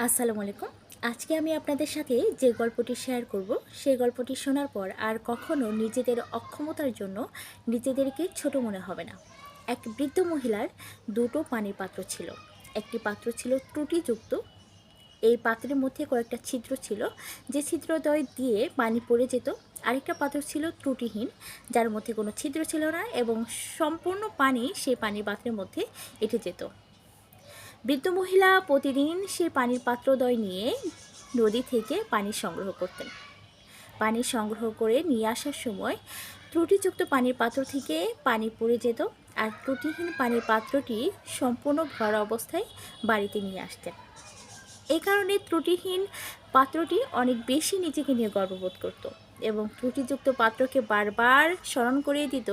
আসসালামু আলাইকুম। আজকে আমি আপনাদের সাথে যে গল্পটি শেয়ার করব, সেই গল্পটি শোনার পর আর কখনো নিজেদের অক্ষমতার জন্য নিজেদেরকে ছোট মনে হবে না। এক বৃদ্ধ মহিলার দুটো পানির পাত্র ছিল। একটি পাত্র ছিল ত্রুটিযুক্ত। এই পাত্রের মধ্যে কয়েকটা ছিদ্র ছিল, যে ছিদ্রদ্বয় দিয়ে পানি পড়ে যেত। আরেকটা পাত্র ছিল ত্রুটিহীন, যার মধ্যে কোনো ছিদ্র ছিল না এবং সম্পূর্ণ পানি সেই পানির পাত্রের মধ্যে এঁটে যেত। বৃদ্ধ মহিলা প্রতিদিন সে পানির পাত্রদ্বয় নিয়ে নদী থেকে পানি সংগ্রহ করতেন। পানি সংগ্রহ করে নিয়ে আসার সময় ত্রুটিযুক্ত পানির পাত্র থেকে পানি পড়ে যেত, আর ত্রুটিহীন পানির পাত্রটি সম্পূর্ণ ভরা অবস্থায় বাড়িতে নিয়ে আসতেন। এই কারণে ত্রুটিহীন পাত্রটি অনেক বেশি নিজেকে নিয়ে গর্ববোধ করত এবং ত্রুটিযুক্ত পাত্রকে বারবার স্মরণ করিয়ে দিত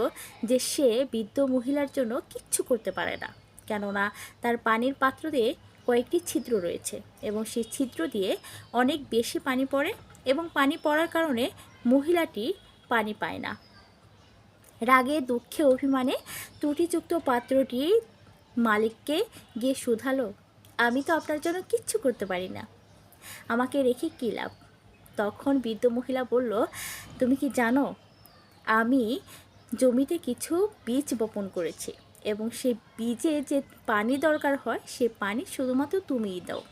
যে সে বৃদ্ধ মহিলার জন্য কিচ্ছু করতে পারে না, কেননা তার পানির পাত্রে কয়েকটি ছিদ্র রয়েছে এবং সেই ছিদ্র দিয়ে অনেক বেশি পানি পড়ে এবং পানি পড়ার কারণে মহিলাটি পানি পায় না। রাগে দুঃখে অভিমানে ত্রুটিযুক্ত পাত্রটি মালিককে গিয়ে শুধালো, আমি তো আপনার জন্য কিচ্ছু করতে পারি না, আমাকে রেখে কী লাভ? তখন বৃদ্ধ মহিলা বলল, তুমি কি জানো, আমি জমিতে কিছু বীজ বপন করেছি এবং সেই বীজে যে পানি দরকার হয় সে পানি শুধুমাত্র তুমিই দাও।